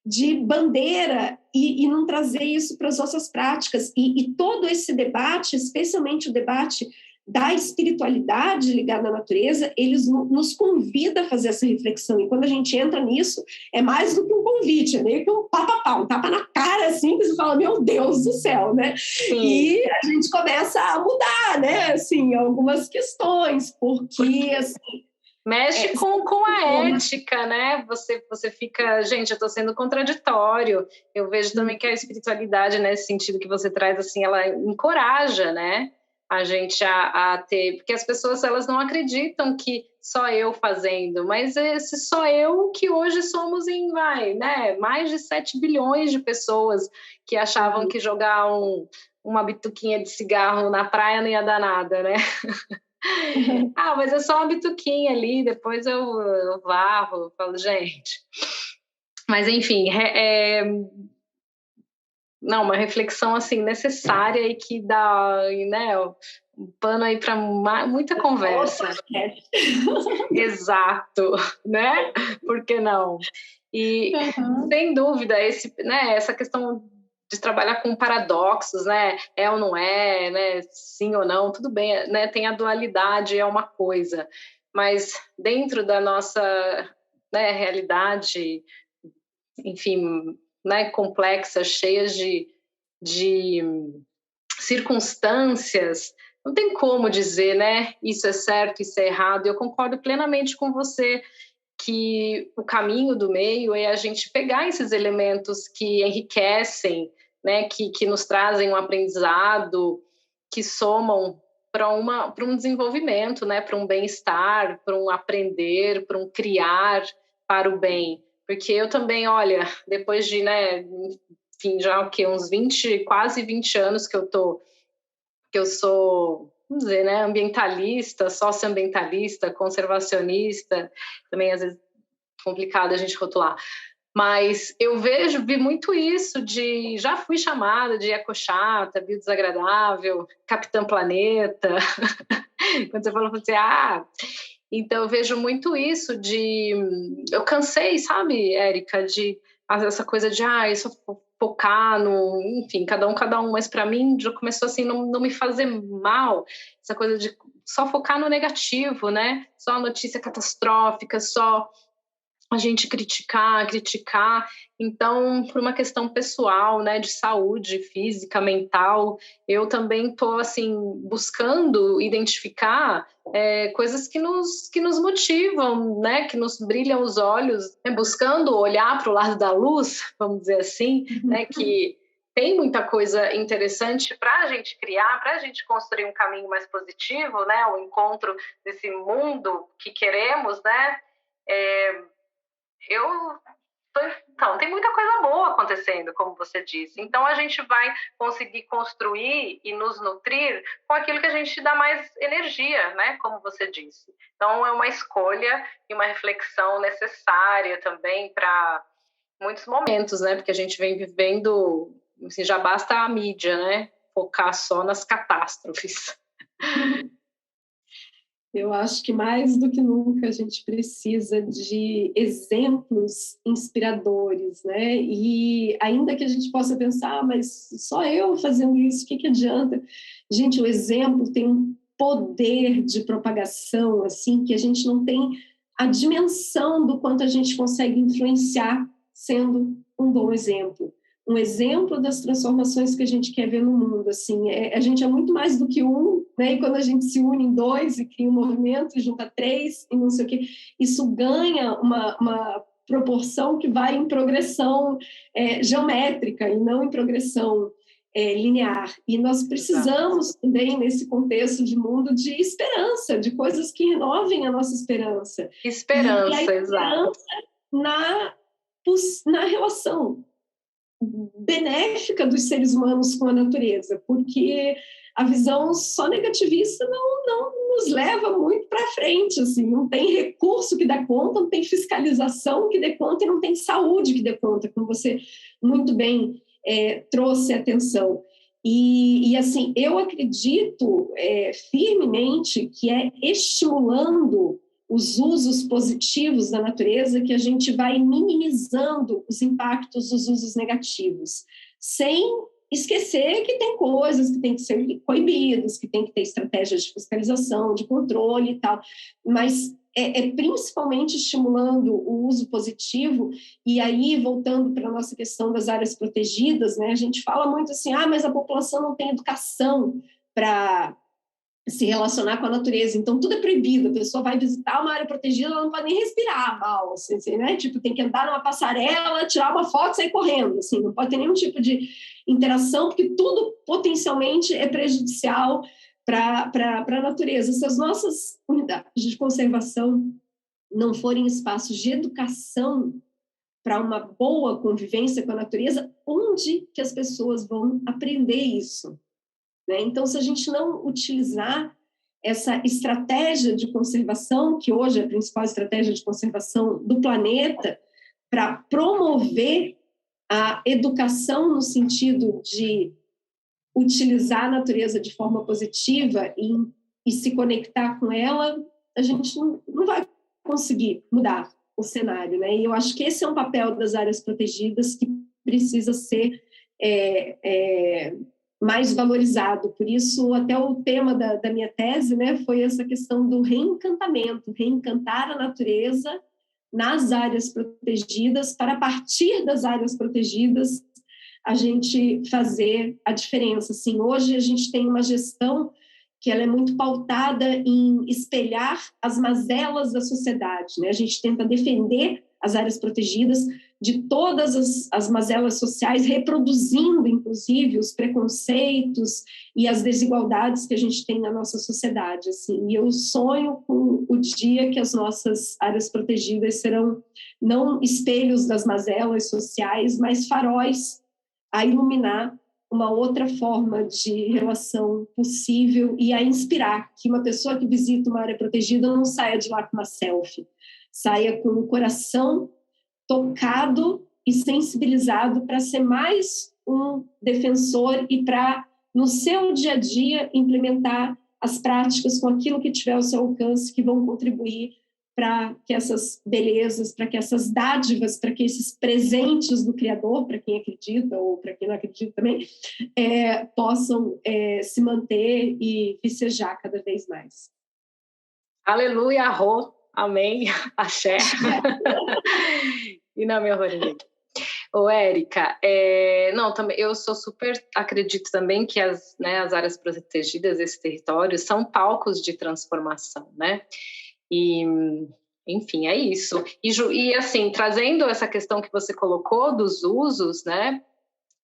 de bandeira e não trazer isso para as nossas práticas. E todo esse debate, especialmente o debate da espiritualidade ligada à natureza, eles nos convida a fazer essa reflexão. E quando a gente entra nisso, é mais do que um convite, é meio que um tapa na cara, assim, que você fala, meu Deus do céu, né? Sim. E a gente começa a mudar, né? Assim, algumas questões, porque assim... Mexe com a ética, né? Você fica, gente, eu estou sendo contraditório. Eu vejo também que a espiritualidade, nesse sentido que você traz, assim, ela encoraja, né? A gente a ter... Porque as pessoas, elas não acreditam que só eu fazendo, mas esse só eu que hoje somos né? Mais de 7 bilhões de pessoas que achavam que jogar uma bituquinha de cigarro na praia não ia dar nada, né? Mas é só uma bituquinha ali, depois eu varro, eu falo, gente. Mas, enfim, não, uma reflexão, assim, necessária e que dá, né, um pano aí para muita conversa. Exato, né? Por que não? E, sem dúvida, né, essa questão de trabalhar com paradoxos, né? É ou não é, né? Sim ou não, tudo bem, né? Tem a dualidade, é uma coisa, mas dentro da nossa, né, realidade, enfim, né, complexa, cheia de circunstâncias, não tem como dizer, né? Isso é certo, isso é errado. Eu concordo plenamente com você que o caminho do meio é a gente pegar esses elementos que enriquecem, né, que nos trazem um aprendizado, que somam para um desenvolvimento, né, para um bem-estar, para um aprender, para um criar para o bem. Porque eu também, olha, depois de, né, enfim, já o quê? Uns 20, quase 20 anos que eu sou, vamos dizer, né, ambientalista, socioambientalista, conservacionista, também às vezes complicado a gente rotular. Mas eu vi muito isso já fui chamada de ecochata, biodesagradável, Capitã Planeta, quando você falou assim, então eu vejo muito isso eu cansei, sabe, Érica, de essa coisa de, isso focar no, enfim, cada um, mas para mim já começou assim, não me fazer mal, essa coisa de só focar no negativo, né, só notícia catastrófica, só a gente criticar, então, por uma questão pessoal, né, de saúde física, mental, eu também estou, assim, buscando identificar coisas que nos motivam, né, que nos brilham os olhos, né, buscando olhar para o lado da luz, vamos dizer assim, né, que tem muita coisa interessante para a gente criar, para a gente construir um caminho mais positivo, né, o encontro desse mundo que queremos, né, então, tem muita coisa boa acontecendo, como você disse. Então, a gente vai conseguir construir e nos nutrir com aquilo que a gente dá mais energia, né? Como você disse. Então, é uma escolha e uma reflexão necessária também para muitos momentos, né? Porque a gente vem vivendo, assim, já basta a mídia, né? Focar só nas catástrofes. Eu acho que mais do que nunca a gente precisa de exemplos inspiradores, né? E ainda que a gente possa pensar, mas só eu fazendo isso, o que adianta? Gente, o exemplo tem um poder de propagação, assim, que a gente não tem a dimensão do quanto a gente consegue influenciar sendo um bom exemplo. Um exemplo das transformações que a gente quer ver no mundo, assim, a gente é muito mais do que um, né? E quando a gente se une em dois e cria um movimento e junta três e não sei o quê, isso ganha uma proporção que vai em progressão geométrica e não em progressão linear. E nós precisamos também, nesse contexto de mundo, de esperança, de coisas que renovem a nossa esperança. Esperança, e a exato. Na relação benéfica dos seres humanos com a natureza, porque a visão só negativista não nos leva muito para frente, assim, não tem recurso que dê conta, não tem fiscalização que dê conta e não tem saúde que dê conta, como você muito bem trouxe atenção. E assim, eu acredito firmemente que é estimulando os usos positivos da natureza que a gente vai minimizando os impactos dos usos negativos, sem esquecer que tem coisas que têm que ser coibidas, que tem que ter estratégias de fiscalização, de controle e tal, mas principalmente estimulando o uso positivo. E aí, voltando para a nossa questão das áreas protegidas, né, a gente fala muito assim, mas a população não tem educação para se relacionar com a natureza, então tudo é proibido, a pessoa vai visitar uma área protegida, ela não pode nem respirar mal, assim, né? Tipo, tem que andar numa passarela, tirar uma foto e sair correndo, assim, não pode ter nenhum tipo de interação, porque tudo potencialmente é prejudicial para a natureza. Se as nossas unidades de conservação não forem espaços de educação para uma boa convivência com a natureza, onde que as pessoas vão aprender isso? Né? Então, se a gente não utilizar essa estratégia de conservação, que hoje é a principal estratégia de conservação do planeta, para promover a educação no sentido de utilizar a natureza de forma positiva e se conectar com ela, a gente não vai conseguir mudar o cenário. Né? E eu acho que esse é um papel das áreas protegidas que precisa ser mais valorizado. Por isso, até o tema da minha tese, né, foi essa questão do reencantamento, reencantar a natureza nas áreas protegidas, para a partir das áreas protegidas a gente fazer a diferença. Assim, hoje a gente tem uma gestão que ela é muito pautada em espelhar as mazelas da sociedade. Né? A gente tenta defender as áreas protegidas, de todas as mazelas sociais, reproduzindo, inclusive, os preconceitos e as desigualdades que a gente tem na nossa sociedade. Assim. E eu sonho com o dia que as nossas áreas protegidas serão não espelhos das mazelas sociais, mas faróis a iluminar uma outra forma de relação possível e a inspirar que uma pessoa que visita uma área protegida não saia de lá com uma selfie, saia com o coração tocado e sensibilizado para ser mais um defensor e para, no seu dia a dia, implementar as práticas com aquilo que tiver ao seu alcance, que vão contribuir para que essas belezas, para que essas dádivas, para que esses presentes do Criador, para quem acredita ou para quem não acredita também, possam se manter e vicejar cada vez mais. Aleluia, arro, amém, axé. E não me horrorizei. Ô, Érica, não, também, eu acredito também que as áreas protegidas, esses territórios, são palcos de transformação, né? E, enfim, é isso. E assim, trazendo essa questão que você colocou dos usos, né,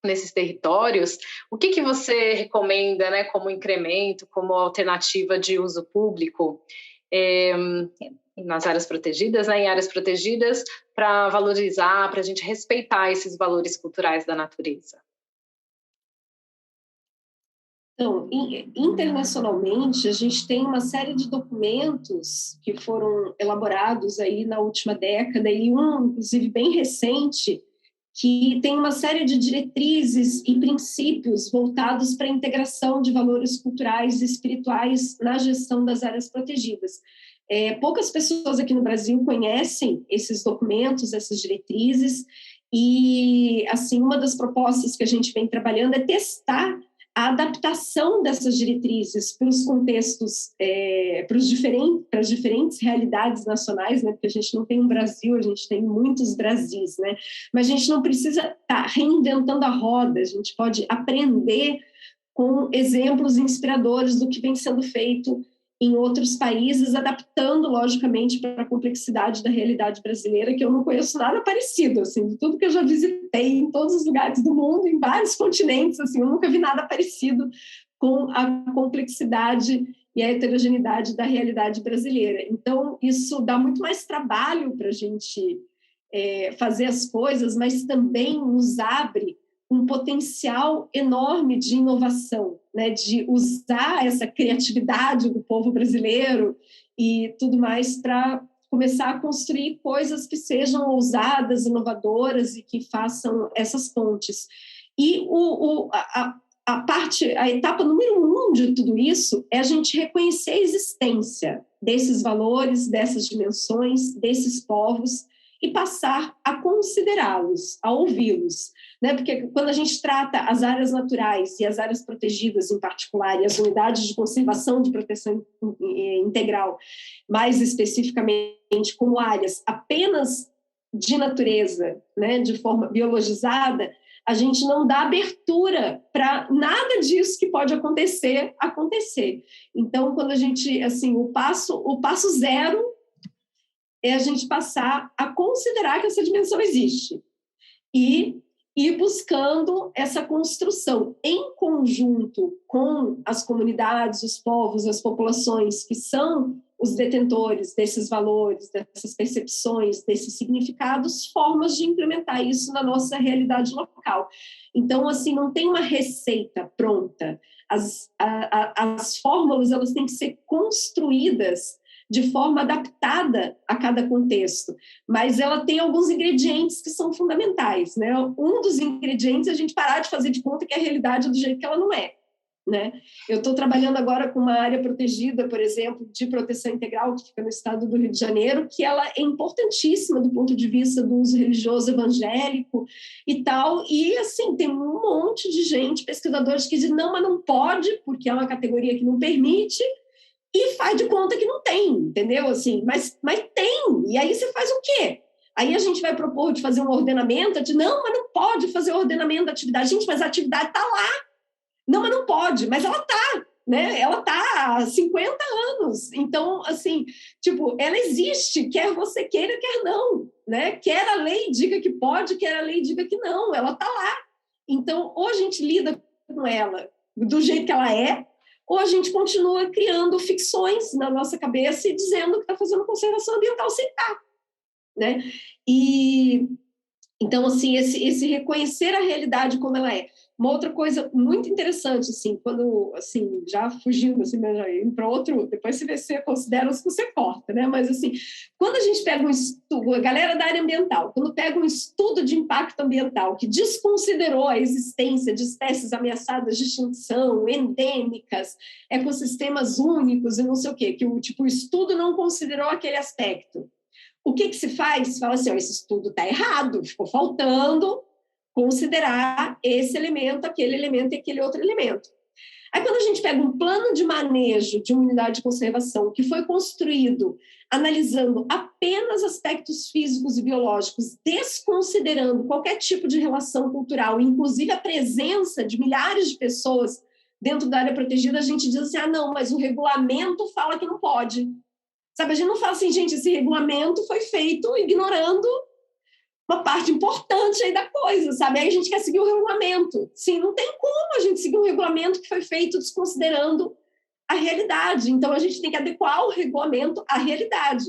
nesses territórios, o que você recomenda, né, como incremento, como alternativa de uso público nas áreas protegidas, né, em áreas protegidas, para valorizar, para a gente respeitar esses valores culturais da natureza? Então, internacionalmente, a gente tem uma série de documentos que foram elaborados aí na última década, e inclusive, bem recente, que tem uma série de diretrizes e princípios voltados para a integração de valores culturais e espirituais na gestão das áreas protegidas. Poucas pessoas aqui no Brasil conhecem esses documentos, essas diretrizes, e, assim, uma das propostas que a gente vem trabalhando é testar a adaptação dessas diretrizes para os contextos, para as diferentes realidades nacionais, né? Porque a gente não tem um Brasil, a gente tem muitos Brasis, né? Mas a gente não precisa estar reinventando a roda, a gente pode aprender com exemplos inspiradores do que vem sendo feito em outros países, adaptando, logicamente, para a complexidade da realidade brasileira, que eu não conheço nada parecido, assim, de tudo que eu já visitei em todos os lugares do mundo, em vários continentes, assim, eu nunca vi nada parecido com a complexidade e a heterogeneidade da realidade brasileira. Então, isso dá muito mais trabalho para a gente fazer as coisas, mas também nos abre um potencial enorme de inovação, né? De usar essa criatividade do povo brasileiro e tudo mais para começar a construir coisas que sejam ousadas, inovadoras e que façam essas pontes. E a etapa número 1 de tudo isso é a gente reconhecer a existência desses valores, dessas dimensões, desses povos e passar a considerá-los, a ouvi-los. Né? Porque quando a gente trata as áreas naturais e as áreas protegidas em particular, e as unidades de conservação de proteção integral, mais especificamente como áreas apenas de natureza, né, de forma biologizada, a gente não dá abertura para nada disso que pode acontecer. Então, quando a gente, assim, o passo 0 é a gente passar a considerar que essa dimensão existe e ir buscando essa construção em conjunto com as comunidades, os povos, as populações que são os detentores desses valores, dessas percepções, desses significados, formas de implementar isso na nossa realidade local. Então, assim, não tem uma receita pronta. As fórmulas, elas têm que ser construídas de forma adaptada a cada contexto, mas ela tem alguns ingredientes que são fundamentais, né? Um dos ingredientes é a gente parar de fazer de conta que a realidade é do jeito que ela não é, né? Eu estou trabalhando agora com uma área protegida, por exemplo, de proteção integral, que fica no estado do Rio de Janeiro, que ela é importantíssima do ponto de vista do uso religioso evangélico e tal, e assim, tem um monte de gente, pesquisadores que dizem, não, mas não pode, porque é uma categoria que não permite, e faz de conta que não tem, entendeu? Assim, mas tem, e aí você faz o quê? Aí a gente vai propor de fazer um ordenamento, de não, mas não pode fazer o ordenamento da atividade. Gente, mas a atividade está lá. Não, mas não pode, mas ela está. né? Ela está há 50 anos. Então, assim, tipo, ela existe, quer você queira, quer não, né? Quer a lei diga que pode, quer a lei diga que não, ela está lá. Então, ou a gente lida com ela do jeito que ela é, ou a gente continua criando ficções na nossa cabeça e dizendo que está fazendo conservação ambiental sem estar, né? E então, assim, esse reconhecer a realidade como ela é. Uma outra coisa muito interessante, assim, quando, assim, já fugindo, assim, já indo para outro, depois você considera os que você corta, né? Mas, assim, quando a gente pega um estudo, a galera da área ambiental, quando pega um estudo de impacto ambiental que desconsiderou a existência de espécies ameaçadas de extinção, endêmicas, ecossistemas únicos e não sei o quê, que o estudo não considerou aquele aspecto. O que se faz? Fala assim, esse estudo está errado, ficou faltando considerar esse elemento, aquele elemento e aquele outro elemento. Aí, quando a gente pega um plano de manejo de uma unidade de conservação que foi construído analisando apenas aspectos físicos e biológicos, desconsiderando qualquer tipo de relação cultural, inclusive a presença de milhares de pessoas dentro da área protegida, a gente diz assim, não, mas o regulamento fala que não pode. Sabe, a gente não fala assim, gente, esse regulamento foi feito ignorando uma parte importante aí da coisa, sabe? Aí a gente quer seguir o regulamento. Sim, não tem como a gente seguir um regulamento que foi feito desconsiderando a realidade. Então, a gente tem que adequar o regulamento à realidade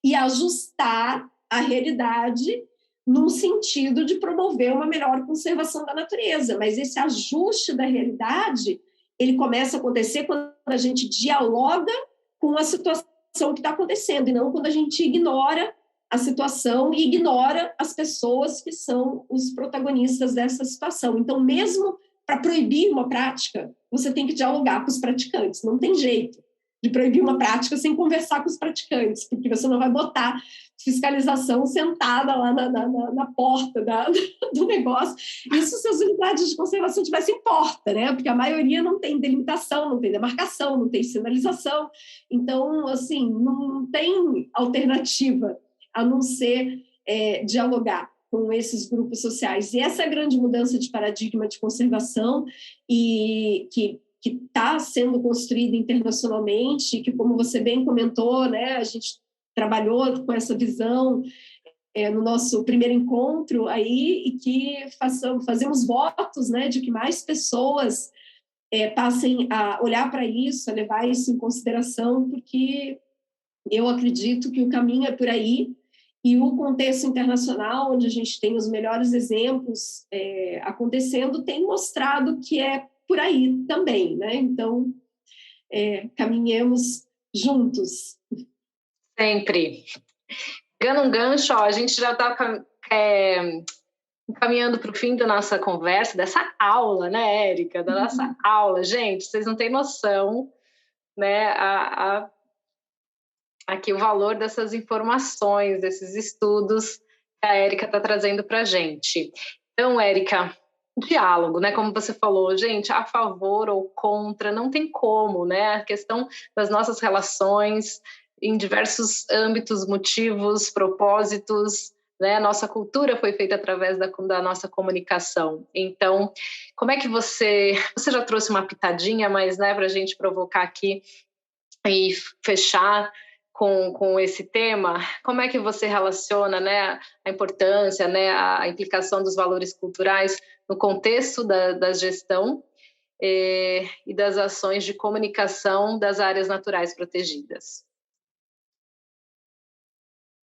e ajustar a realidade num sentido de promover uma melhor conservação da natureza. Mas esse ajuste da realidade, ele começa a acontecer quando a gente dialoga com a situação que está acontecendo, e não quando a gente ignora a situação e ignora as pessoas que são os protagonistas dessa situação. Então, mesmo para proibir uma prática, você tem que dialogar com os praticantes. Não tem jeito de proibir uma prática sem conversar com os praticantes, porque você não vai botar fiscalização sentada lá na porta do negócio. Isso se as unidades de conservação tivessem porta, né? Porque a maioria não tem delimitação, não tem demarcação, não tem sinalização. Então, assim, não tem alternativa a não ser dialogar com esses grupos sociais. E essa é a grande mudança de paradigma de conservação e que está sendo construída internacionalmente, que, como você bem comentou, né, a gente trabalhou com essa visão no nosso primeiro encontro aí, e que fazemos votos, né, de que mais pessoas passem a olhar para isso, a levar isso em consideração, porque eu acredito que o caminho é por aí, e o contexto internacional, onde a gente tem os melhores exemplos acontecendo, tem mostrado que é por aí também, né? Então, caminhemos juntos. Sempre. Pegando um gancho, a gente já está caminhando para o fim da nossa conversa, dessa aula, né, Érica? Da nossa aula. Gente, vocês não têm noção, né, aqui o valor dessas informações, desses estudos que a Érica está trazendo para a gente. Então, Érica, diálogo, né? Como você falou, gente, a favor ou contra, não tem como, né? A questão das nossas relações em diversos âmbitos, motivos, propósitos, né? Nossa cultura foi feita através da nossa comunicação. Então, como é que você já trouxe uma pitadinha, mas, né, para a gente provocar aqui e fechar com esse tema, como é que você relaciona, né, a importância, né, a implicação dos valores culturais no contexto da gestão e das ações de comunicação das áreas naturais protegidas?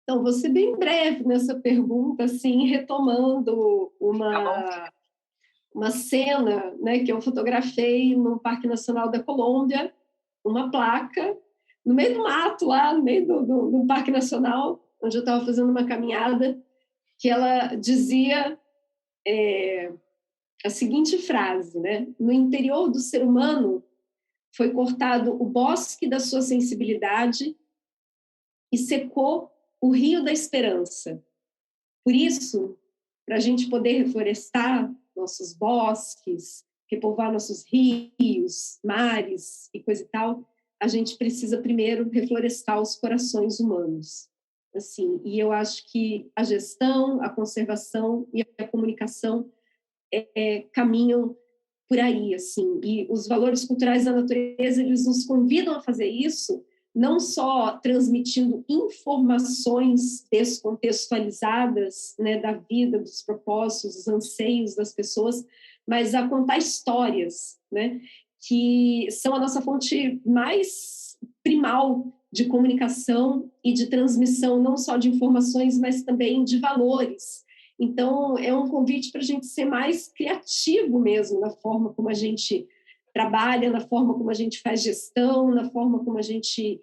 Então, vou ser bem breve nessa pergunta, assim, retomando uma cena, né, que eu fotografei no Parque Nacional da Colômbia, uma placa no meio do mato, lá no meio do Parque Nacional, onde eu estava fazendo uma caminhada, que ela dizia a seguinte frase, né? No interior do ser humano foi cortado o bosque da sua sensibilidade e secou o rio da esperança. Por isso, para a gente poder reflorestar nossos bosques, repovoar nossos rios, mares e coisa e tal, a gente precisa primeiro reflorestar os corações humanos. Assim, e eu acho que a gestão, a conservação e a comunicação caminham por aí, assim. E os valores culturais da natureza, eles nos convidam a fazer isso, não só transmitindo informações descontextualizadas, né, da vida, dos propósitos, dos anseios das pessoas, mas a contar histórias, né, que são a nossa fonte mais primal de comunicação e de transmissão, não só de informações, mas também de valores. Então, é um convite para a gente ser mais criativo mesmo na forma como a gente trabalha, na forma como a gente faz gestão, na forma como a gente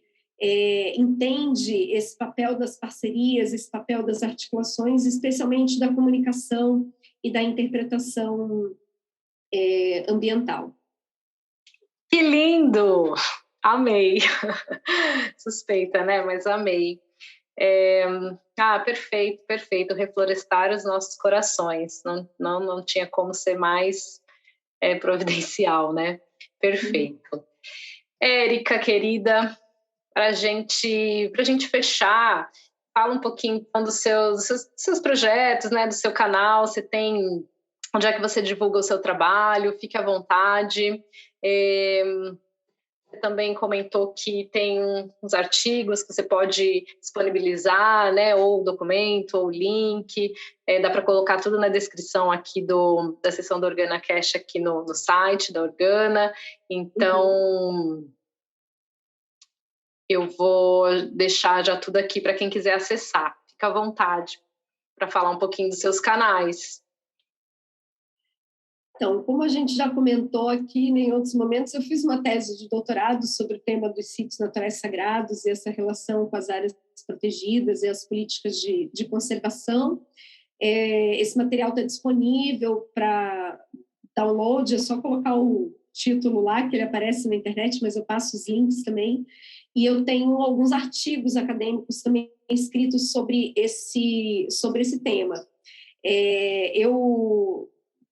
entende esse papel das parcerias, esse papel das articulações, especialmente da comunicação e da interpretação ambiental. Que lindo! Amei! Suspeita, né? Mas amei. Perfeito, perfeito. Reflorestar os nossos corações. Não tinha como ser mais providencial, né? Perfeito. Érica, querida, para a gente fechar, fala um pouquinho então, dos seus projetos, né? Do seu canal. Você tem... Onde é que você divulga o seu trabalho? Fique à vontade. Você também comentou que tem uns artigos que você pode disponibilizar, né? Ou documento, ou link. Dá para colocar tudo na descrição aqui da seção do OrganaCast aqui no site da Organa. Então, eu vou deixar já tudo aqui para quem quiser acessar. Fica à vontade para falar um pouquinho dos seus canais. Então, como a gente já comentou aqui em outros momentos, eu fiz uma tese de doutorado sobre o tema dos sítios naturais sagrados e essa relação com as áreas protegidas e as políticas de conservação. Esse material está disponível para download, é só colocar o título lá, que ele aparece na internet, mas eu passo os links também. E eu tenho alguns artigos acadêmicos também escritos sobre esse tema.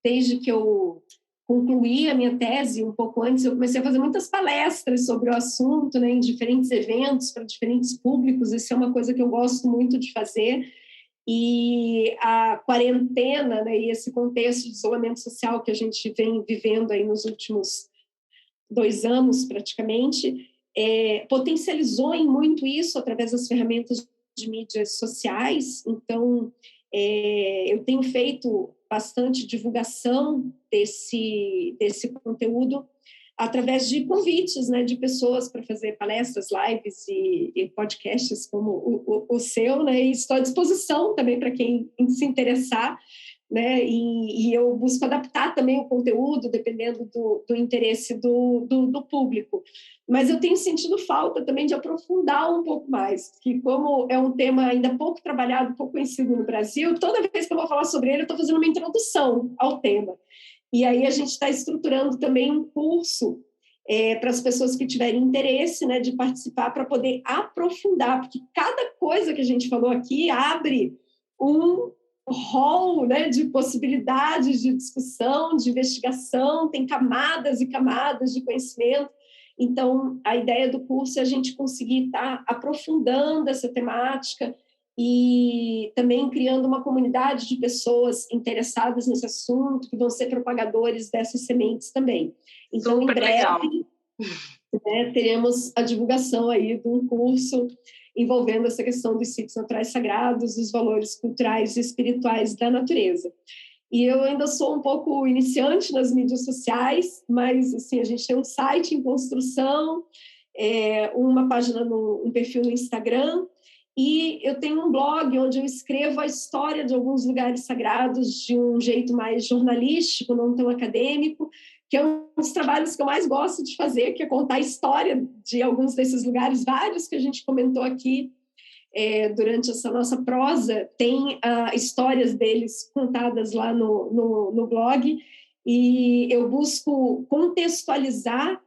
Desde que eu concluí a minha tese, um pouco antes, eu comecei a fazer muitas palestras sobre o assunto, né, em diferentes eventos, para diferentes públicos. Isso é uma coisa que eu gosto muito de fazer. E a quarentena, né, e esse contexto de isolamento social que a gente vem vivendo aí nos últimos 2 anos, praticamente, potencializou em muito isso através das ferramentas de mídias sociais. Então, eu tenho feito bastante divulgação desse conteúdo através de convites, né, de pessoas para fazer palestras, lives e podcasts como o seu, né, e estou à disposição também para quem se interessar, né, e eu busco adaptar também o conteúdo dependendo do interesse do público. Mas eu tenho sentido falta também de aprofundar um pouco mais, que como é um tema ainda pouco trabalhado, pouco conhecido no Brasil, toda vez que eu vou falar sobre ele, eu estou fazendo uma introdução ao tema. E aí a gente está estruturando também um curso para as pessoas que tiverem interesse, né, de participar, para poder aprofundar, porque cada coisa que a gente falou aqui abre um rol, né, de possibilidades de discussão, de investigação, tem camadas e camadas de conhecimento. Então, a ideia do curso é a gente conseguir estar aprofundando essa temática e também criando uma comunidade de pessoas interessadas nesse assunto, que vão ser propagadores dessas sementes também. Então, super em breve, legal. Né, teremos a divulgação aí de um curso envolvendo essa questão dos sítios naturais sagrados, dos valores culturais e espirituais da natureza. E eu ainda sou um pouco iniciante nas mídias sociais, mas assim, a gente tem um site em construção, uma página, um perfil no Instagram, e eu tenho um blog onde eu escrevo a história de alguns lugares sagrados de um jeito mais jornalístico, não tão acadêmico, que é um dos trabalhos que eu mais gosto de fazer, que é contar a história de alguns desses lugares, vários que a gente comentou aqui durante essa nossa prosa, tem histórias deles contadas lá no blog, e eu busco contextualizar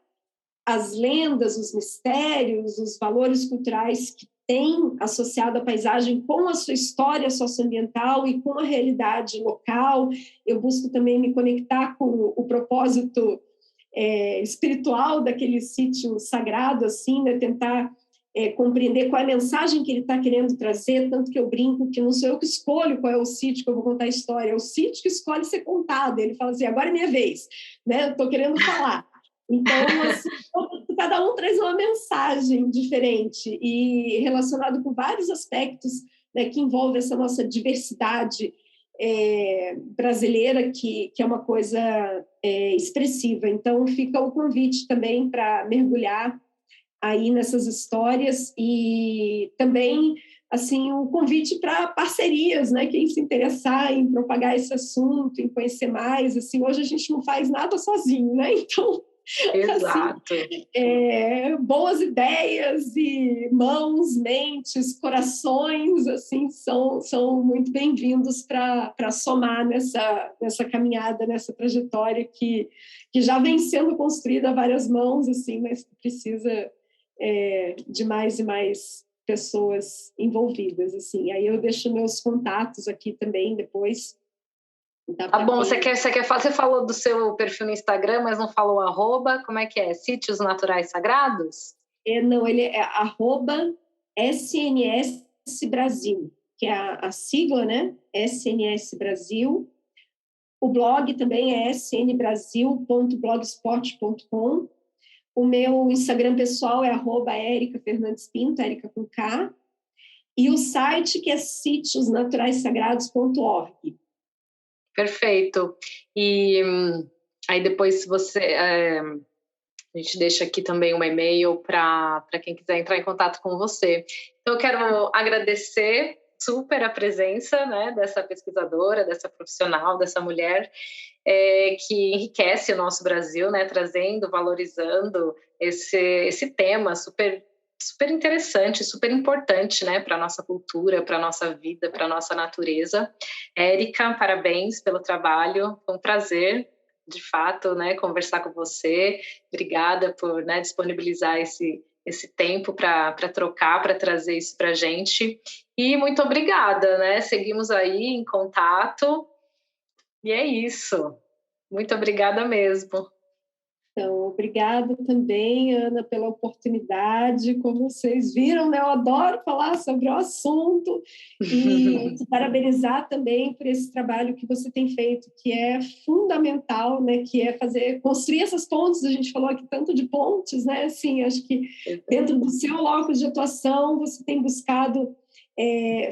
as lendas, os mistérios, os valores culturais que tem associado a paisagem com a sua história socioambiental e com a realidade local. Eu busco também me conectar com o propósito espiritual daquele sítio sagrado, assim, né? Tentar compreender qual é a mensagem que ele está querendo trazer, tanto que eu brinco que não sou eu que escolho qual é o sítio que eu vou contar a história, é o sítio que escolhe ser contado. Ele fala assim, agora é minha vez, né? Eu estou querendo falar. Então, assim, cada um traz uma mensagem diferente e relacionado com vários aspectos, né, que envolve essa nossa diversidade brasileira, que é uma coisa expressiva. Então, fica o convite também para mergulhar aí nessas histórias e também assim o convite para parcerias, né? Quem se interessar em propagar esse assunto, em conhecer mais, assim, hoje a gente não faz nada sozinho, né? Então, exato. Assim, boas ideias e mãos, mentes, corações, assim, são muito bem-vindos para somar nessa caminhada, nessa trajetória que já vem sendo construída a várias mãos, assim, mas que precisa de mais e mais pessoas envolvidas, assim. Aí eu deixo meus contatos aqui também depois. Tá bom, você falou do seu perfil no Instagram, mas não falou @, como é que é? Sítios Naturais Sagrados? Não, ele é @SNS Brasil, que é a sigla, né? SNS Brasil. O blog também é snbrasil.blogspot.com. O meu Instagram pessoal é @ericafernandespinto, Erica com K. E o site que é sítiosnaturaisagrados.org. Perfeito. E aí depois a gente deixa aqui também um e-mail para quem quiser entrar em contato com você. Então eu quero agradecer super a presença, né, dessa pesquisadora, dessa profissional, dessa mulher que enriquece o nosso Brasil, né, trazendo, valorizando esse tema super interessante, super importante, né, para a nossa cultura, para a nossa vida, para a nossa natureza. Érica, parabéns pelo trabalho, foi um prazer, de fato, né, conversar com você. Obrigada por, né, disponibilizar esse tempo para trocar, para trazer isso para a gente. E muito obrigada, né? Seguimos aí em contato. E é isso. Muito obrigada mesmo. Então, obrigada também, Ana, pela oportunidade. Como vocês viram, né, eu adoro falar sobre o assunto e te parabenizar também por esse trabalho que você tem feito, que é fundamental, né, que é construir essas pontes. A gente falou aqui tanto de pontes, né? Assim, acho que dentro do seu locus de atuação você tem buscado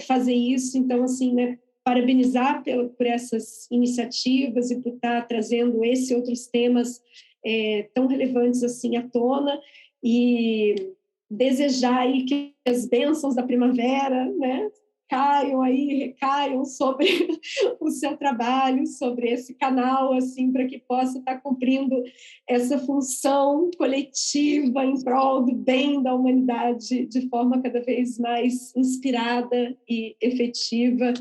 fazer isso. Então, assim, né, parabenizar por essas iniciativas e por estar trazendo esse e outros temas tão relevantes assim à tona e desejar aí que as bênçãos da primavera, né, recaiam sobre o seu trabalho, sobre esse canal, assim, para que possa estar cumprindo essa função coletiva em prol do bem da humanidade de forma cada vez mais inspirada e efetiva,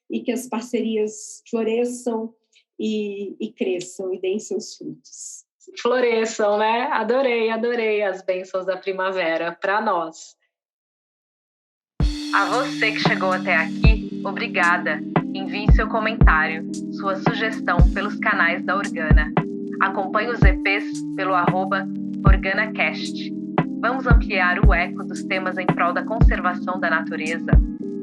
e que as parcerias floresçam e cresçam e deem seus frutos. Floresçam, né? Adorei as bênçãos da primavera para nós. A você que chegou até aqui, obrigada. Envie seu comentário, sua sugestão pelos canais da Organa. Acompanhe os EPs pelo @OrganaCast. Vamos ampliar o eco dos temas em prol da conservação da natureza.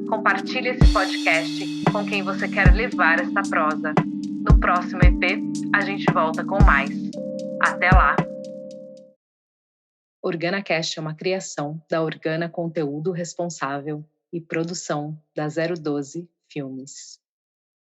Compartilhe esse podcast com quem você quer levar esta prosa. No próximo EP, a gente volta com mais. Até lá! OrganaCast é uma criação da Organa Conteúdo Responsável e produção da 012 Filmes.